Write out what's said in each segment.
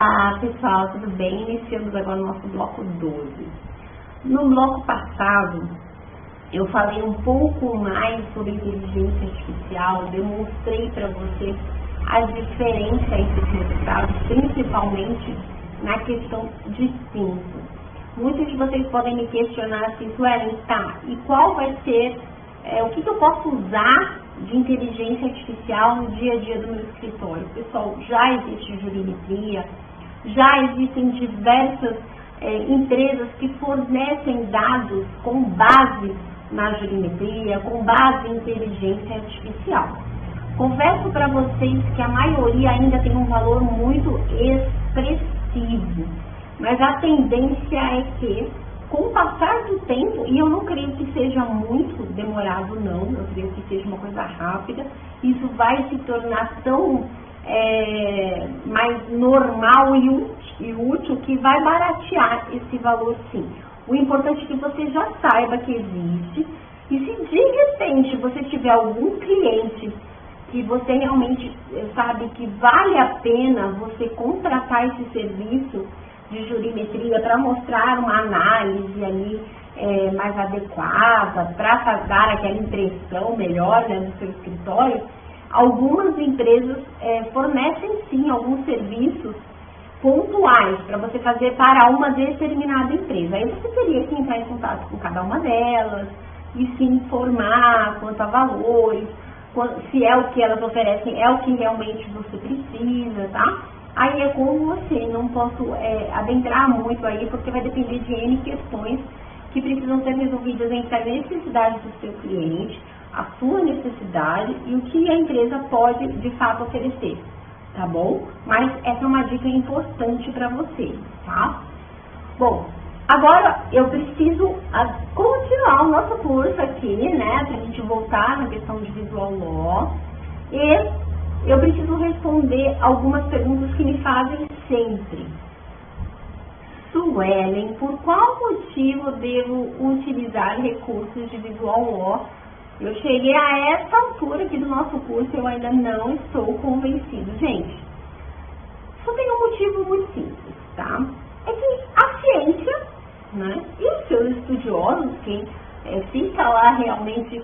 Olá pessoal, tudo bem? Iniciamos agora o nosso bloco 12. No bloco passado, eu falei um pouco mais sobre inteligência artificial, demonstrei para vocês as diferenças entre os resultados, principalmente na questão de tempo. Muitos de vocês podem me questionar assim, Suelen, tá, e qual vai ser, o que eu posso usar de inteligência artificial no dia a dia do meu escritório? Pessoal, já existe jurimetria, já existem diversas empresas que fornecem dados com base na jurimetria, com base em inteligência artificial. Confesso para vocês que a maioria ainda tem um valor muito expressivo, mas a tendência é que, com o passar do tempo, e eu não creio que seja muito demorado não, eu creio que seja uma coisa rápida, isso vai se tornar tão mais normal e útil que vai baratear esse valor sim. O importante é que você já saiba que existe, e se de repente você tiver algum cliente que você realmente sabe que vale a pena você contratar esse serviço de jurimetria para mostrar uma análise ali mais adequada, para dar aquela impressão melhor, né, do seu escritório, algumas empresas fornecem sim alguns serviços pontuais para você fazer para uma determinada empresa. Aí você teria que entrar em contato com cada uma delas e se informar quanto a valores, se é o que elas oferecem, é o que realmente você precisa, tá? Aí é com você, não posso adentrar muito aí, porque vai depender de N questões que precisam ser resolvidas entre a necessidade do seu cliente, a sua necessidade e o que a empresa pode de fato oferecer, tá bom? Mas essa é uma dica importante para você, tá? Bom, agora eu preciso continuar o nosso curso aqui, né, pra gente voltar na questão de Visual Law, e eu preciso responder algumas perguntas que me fazem sempre. Suelen, por qual motivo devo utilizar recursos de Visual Law? Eu cheguei a essa altura aqui do nosso curso e eu ainda não estou convencido. Gente, só tem um motivo muito simples, tá? É que a ciência, né, e os seus estudiosos, quem fica lá realmente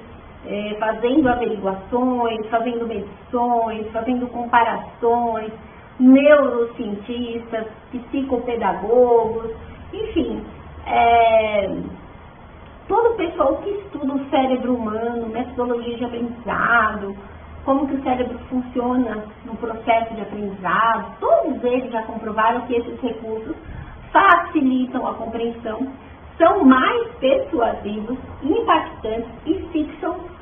fazendo averiguações, fazendo medições, fazendo comparações, neurocientistas, psicopedagogos, enfim, todo o pessoal que estuda o cérebro humano, metodologia de aprendizado, como que o cérebro funciona no processo de aprendizado, todos eles já comprovaram que esses recursos facilitam a compreensão, são mais persuasivos, impactantes e fixam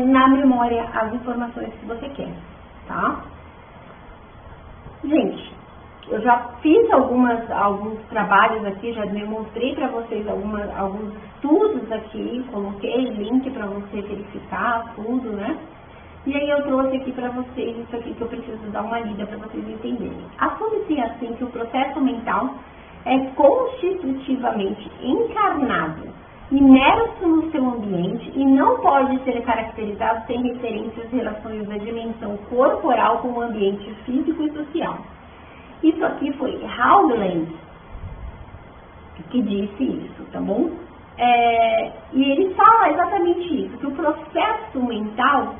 na memória as informações que você quer, tá? Gente, eu já fiz alguns trabalhos aqui, já demonstrei para vocês alguns estudos aqui, coloquei link para você verificar tudo, né? E aí eu trouxe aqui para vocês isso aqui que eu preciso dar uma lida para vocês entenderem. Assume-se assim que o processo mental é constitutivamente encarnado, imerso no seu ambiente e não pode ser caracterizado sem referência às relações da dimensão corporal com o ambiente físico e social. Isso aqui foi Howland que disse isso, tá bom? E ele fala exatamente isso, que o processo mental,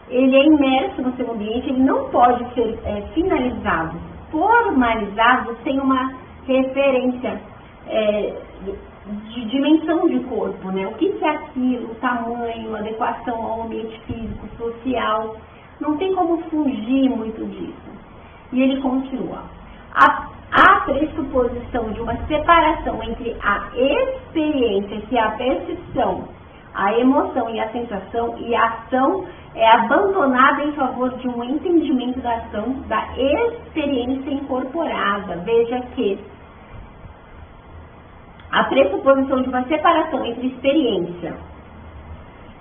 ele é imerso no seu ambiente, ele não pode ser finalizado, formalizado, sem uma referência de dimensão de corpo, né? O que é aquilo, o tamanho, a adequação ao ambiente físico, social, não tem como fugir muito disso. E ele continua. A pressuposição de uma separação entre a experiência, que é a percepção, a emoção e a sensação, e a ação é abandonada em favor de um entendimento da ação, da experiência incorporada. Veja que a pressuposição de uma separação entre experiência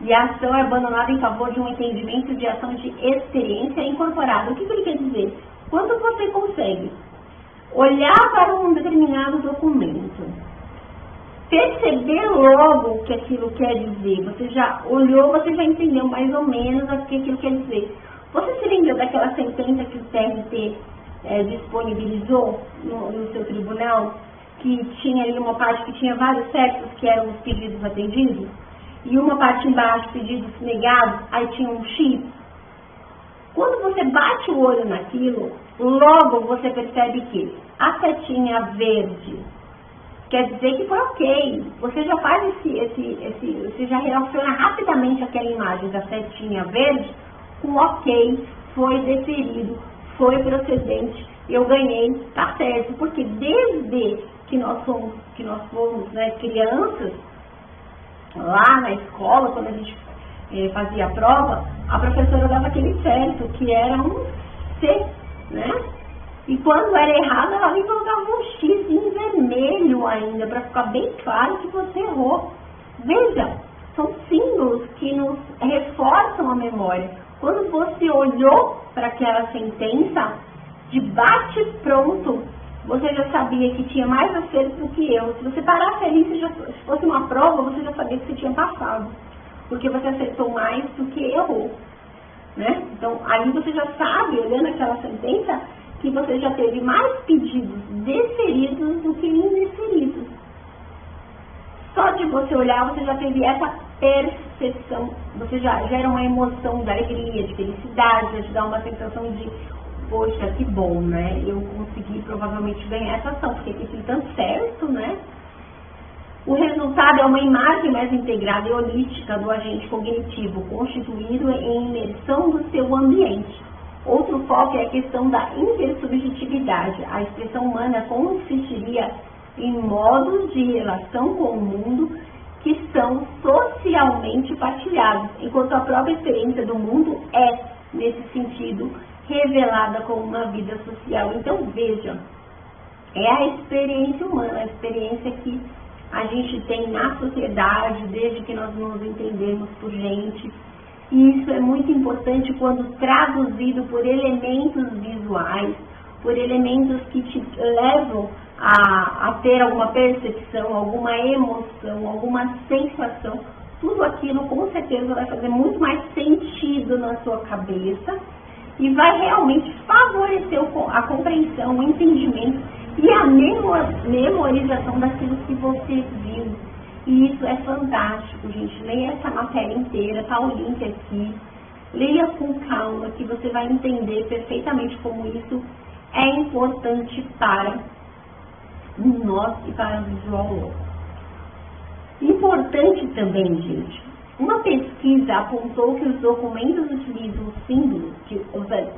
e a ação é abandonada em favor de um entendimento de ação de experiência incorporada. O que ele quer dizer? Quando você consegue olhar para um determinado documento, perceber logo o que aquilo quer dizer, você já olhou, você já entendeu mais ou menos o que aquilo quer dizer. Você se lembra daquela sentença que o TRT disponibilizou no seu tribunal, que tinha ali uma parte que tinha vários certos, que eram os pedidos atendidos, e uma parte embaixo, pedidos negados, aí tinha um X. Quando você bate o olho naquilo, logo você percebe que a setinha verde quer dizer que foi ok. Você já faz você já relaciona rapidamente aquela imagem da setinha verde com ok, foi deferido, foi procedente, eu ganhei, tá certo. Porque desde que nós fomos né, crianças, lá na escola, quando a gente fazia a prova, a professora dava aquele certo, que era um C, né? E quando era errado, ela me colocava um X em vermelho ainda, para ficar bem claro que você errou. Veja, são símbolos que nos reforçam a memória. Quando você olhou para aquela sentença, de bate-pronto, você já sabia que tinha mais acerto do que eu. Se você parasse ali, se fosse uma prova, você já sabia que você tinha passado, porque você acertou mais do que errou, né? Então, ali você já sabe, olhando aquela sentença, que você já teve mais pedidos deferidos do que indeferidos. Só de você olhar, você já teve essa percepção, você já gera uma emoção de alegria, de felicidade, já te dá uma sensação de, poxa, que bom, né? Eu consegui provavelmente ganhar essa ação, porque fiz tanto certo, né? O resultado é uma imagem mais integrada e holística do agente cognitivo, constituído em imersão do seu ambiente. Outro foco é a questão da intersubjetividade. A expressão humana consistiria em modos de relação com o mundo que são socialmente partilhados, enquanto a própria experiência do mundo é, nesse sentido, revelada como uma vida social. Então, veja, é a experiência humana, a experiência que a gente tem na sociedade, desde que nós nos entendemos por gente. E isso é muito importante quando traduzido por elementos visuais, por elementos que te levam a ter alguma percepção, alguma emoção, alguma sensação. Tudo aquilo com certeza vai fazer muito mais sentido na sua cabeça e vai realmente favorecer a compreensão, o entendimento e a memorização daquilo que você viu. E isso é fantástico, gente. Leia essa matéria inteira, tá o link aqui. Leia com calma, que você vai entender perfeitamente como isso é importante para nós e para o visual. Importante também, gente, uma pesquisa apontou que os documentos utilizam símbolos,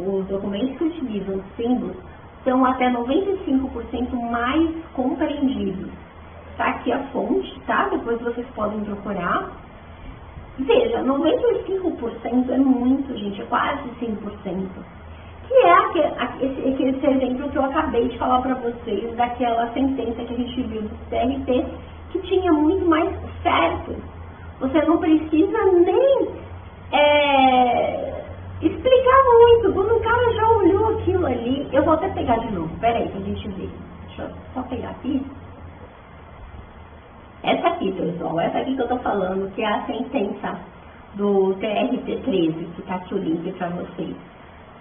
os documentos que utilizam símbolos são até 95% mais compreendidos. Está aqui a fonte, tá? Depois vocês podem procurar. Veja, 95% é muito, gente, é quase 100%. Que é esse exemplo que eu acabei de falar para vocês, daquela sentença que a gente viu do TRT, que tinha muito mais certo. Você não precisa nem explicar muito. Quando o cara já olhou aquilo ali, eu vou até pegar de novo, peraí, pra gente ver. Deixa eu só pegar aqui. Essa aqui, pessoal, essa aqui que eu tô falando, que é a sentença do TRT-13, que tá aqui o link para vocês.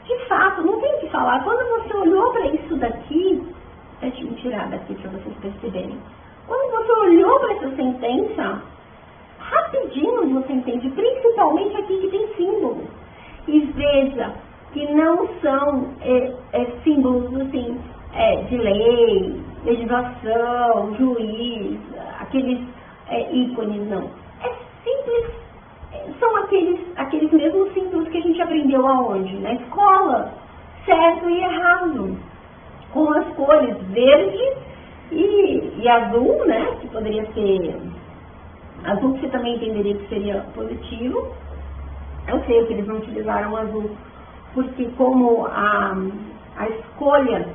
De fato, não tem o que falar. Quando você olhou para isso daqui, deixa eu tirar daqui para vocês perceberem. Quando você olhou para essa sentença, rapidinho você entende, principalmente aqui que tem símbolos. E veja que não são símbolos assim, de lei, legislação, juiz, aqueles ícones, não. É simples, são aqueles mesmos símbolos que a gente aprendeu aonde? Na escola, certo e errado, com as cores verde e azul, né, que poderia ser azul, que você também entenderia que seria positivo. Eu sei que eles não utilizaram azul, porque como a escolha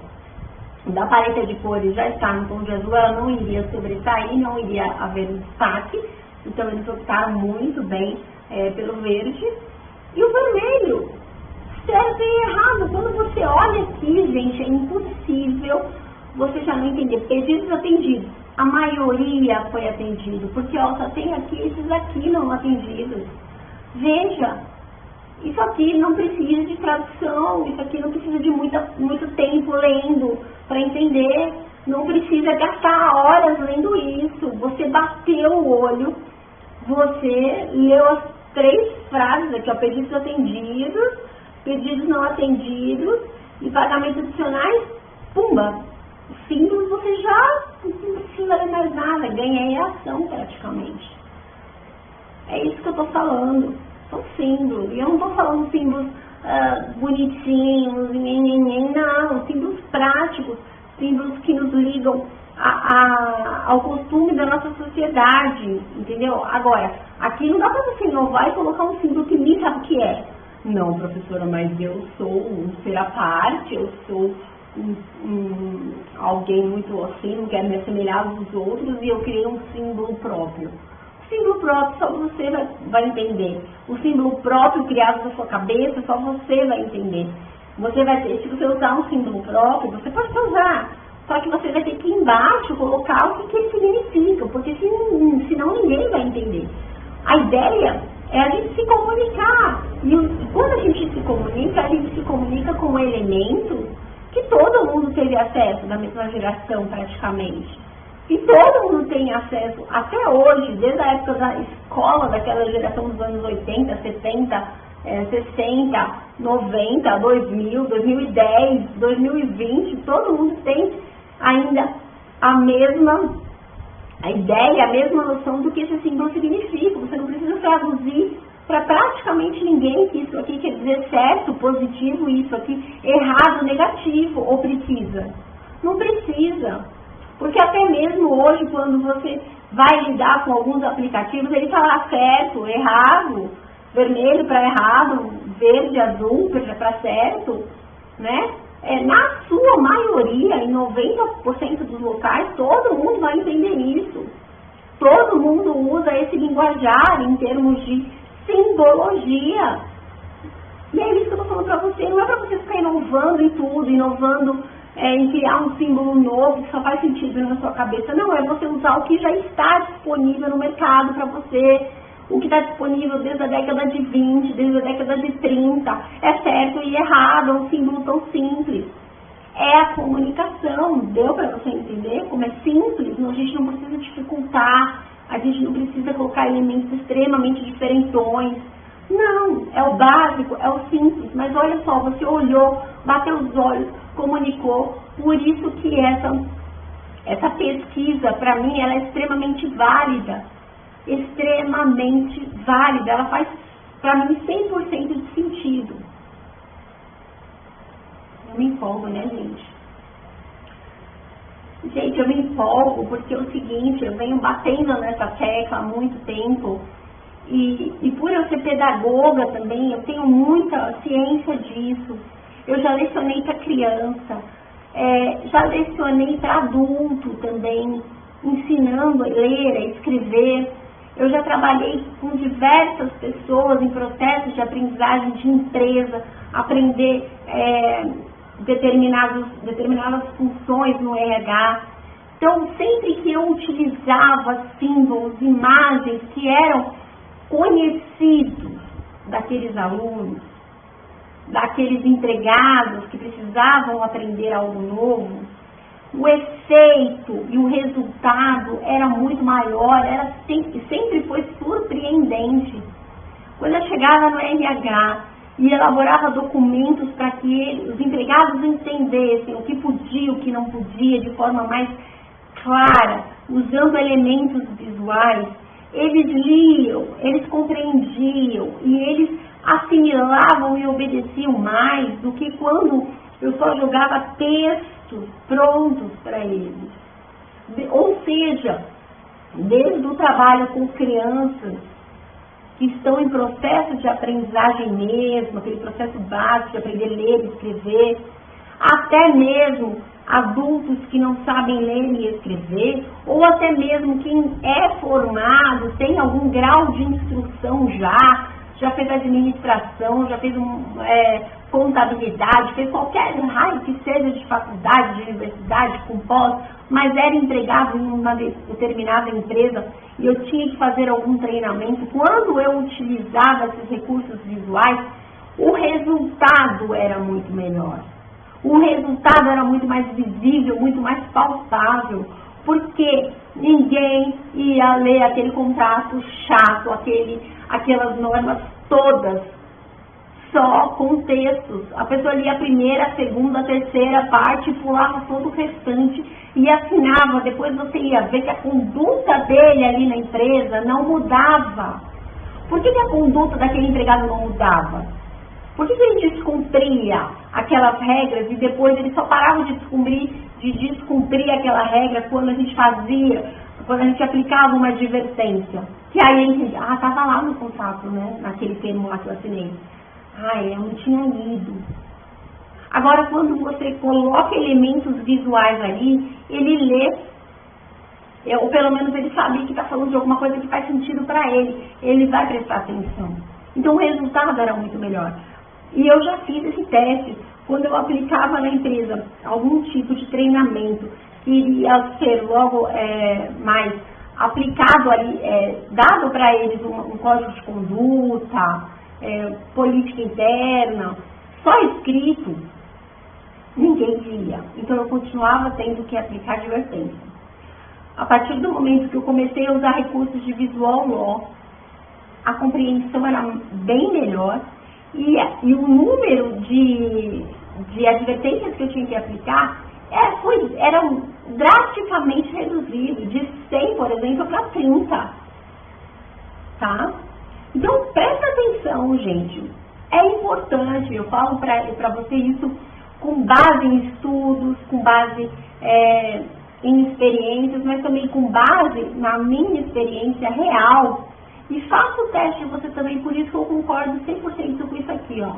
da paleta de cores já está no tom de azul, ela não iria sobressair, não iria haver um destaque, então eles optaram muito bem pelo verde. E o vermelho, certo e errado, quando você olha aqui, gente, é impossível você já não entender. Pedidos atendidos, a maioria foi atendido, porque ó, só tem aqui esses aqui não atendidos. Veja, Isso aqui não precisa de tradução, isso aqui não precisa de muito tempo lendo para entender, não precisa gastar horas lendo isso. Você bateu o olho, você leu as 3 frases aqui, ó, pedidos atendidos, pedidos não atendidos e pagamentos adicionais, pumba! Símbolos você já não precisa ler mais nada, ganha a ação praticamente. É isso que eu estou falando. São símbolos. E eu não estou falando símbolos bonitinhos, não. Símbolos práticos, símbolos que nos ligam ao costume da nossa sociedade, entendeu? Agora, aqui não dá para você inovar e colocar um símbolo que nem sabe o que é. Não, professora, mas eu sou um ser à parte, eu sou alguém muito assim, não quero me assemelhar aos outros e eu criei um símbolo próprio. O símbolo próprio só você vai entender. O símbolo próprio criado na sua cabeça só você vai entender. Você vai ter, se você usar um símbolo próprio, você pode usar. Só que você vai ter que embaixo colocar o que ele significa, porque senão ninguém vai entender. A ideia é a gente se comunicar. E quando a gente se comunica com elementos que todo mundo teve acesso, da mesma geração praticamente. E todo mundo tem acesso, até hoje, desde a época da escola, daquela geração dos anos 80, 70, 60, 90, 2000, 2010, 2020, todo mundo tem ainda a mesma ideia, a mesma noção do que esse símbolo significa. Você não precisa traduzir para praticamente ninguém que isso aqui quer dizer certo, positivo, isso aqui errado, negativo, ou precisa. Não precisa. Porque até mesmo hoje, quando você vai lidar com alguns aplicativos, ele fala certo, errado, vermelho para errado, verde, azul para certo, né? Na sua maioria, em 90% dos locais, todo mundo vai entender isso. Todo mundo usa esse linguajar em termos de simbologia. E é isso que eu estou falando para você. Não é para você ficar inovando em tudo, inovando em criar um símbolo novo que só faz sentido na sua cabeça. Não, é você usar o que já está disponível no mercado para você, o que está disponível desde a década de 20, desde a década de 30. É certo e errado, é um símbolo tão simples. É a comunicação. Deu para você entender como é simples? A gente não precisa dificultar, a gente não precisa colocar elementos extremamente diferentões. Não, é o básico, é o simples. Mas olha só, você olhou, bateu os olhos, comunicou. Por isso que essa pesquisa, para mim, ela é extremamente válida. Extremamente válida. Ela faz, para mim, 100% de sentido. Eu me empolgo, né, gente? Gente, eu me empolgo porque é o seguinte, eu venho batendo nessa tecla há muito tempo. E por eu ser pedagoga também, eu tenho muita ciência disso. Eu já lecionei para criança, já lecionei para adulto também, ensinando a ler, a escrever. Eu já trabalhei com diversas pessoas em processos de aprendizagem de empresa, aprender determinadas funções no RH. Então, sempre que eu utilizava símbolos, imagens que eram conhecidos daqueles alunos, daqueles empregados que precisavam aprender algo novo, o efeito e o resultado era muito maior, sempre foi surpreendente. Quando eu chegava no RH e elaborava documentos para que os empregados entendessem o que podia, o que não podia, de forma mais clara, usando elementos visuais, eles liam, eles compreendiam e eles assimilavam e obedeciam mais do que quando eu só jogava textos prontos para eles. Ou seja, desde o trabalho com crianças que estão em processo de aprendizagem mesmo, aquele processo básico de aprender a ler e escrever, até mesmo adultos que não sabem ler e escrever, ou até mesmo quem é formado, tem algum grau de instrução já fez administração, já fez contabilidade, fez qualquer raio que seja de faculdade, de universidade, com pós, mas era empregado em uma determinada empresa e eu tinha que fazer algum treinamento. Quando eu utilizava esses recursos visuais, o resultado era muito melhor. O resultado era muito mais visível, muito mais palpável, porque ninguém ia ler aquele contrato chato, aquelas normas todas, só com textos. A pessoa lia a primeira, a segunda, a terceira parte, pulava todo o restante e assinava. Depois você ia ver que a conduta dele ali na empresa não mudava. Por que a conduta daquele empregado não mudava? Por que ele descumpria aquelas regras e depois ele só parava de descumprir aquela regra quando a gente aplicava uma advertência? Que aí a gente, estava lá no contrato, né? Naquele termo lá que eu assinei. Eu não tinha lido. Agora, quando você coloca elementos visuais ali, ele lê, ou pelo menos ele sabe que está falando de alguma coisa que faz sentido para ele vai prestar atenção. Então, o resultado era muito melhor. E eu já fiz esse teste quando eu aplicava na empresa algum tipo de treinamento que iria ser logo mais aplicado ali, dado para eles um código de conduta, política interna, só escrito, ninguém via. Então eu continuava tendo que aplicar advertência. A partir do momento que eu comecei a usar recursos de visual law, a compreensão era bem melhor e o número de advertências que eu tinha que aplicar era drasticamente reduzido, de 100, por exemplo, para 30. Tá? Então, presta atenção, gente. É importante, eu falo para você isso com base em estudos, com base em experiências, mas também com base na minha experiência real. E faça o teste você também, por isso que eu concordo 100% com isso aqui, ó.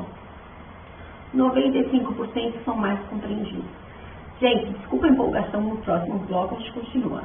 95% são mais compreendidos. Gente, desculpa a empolgação, no próximo bloco a gente continua.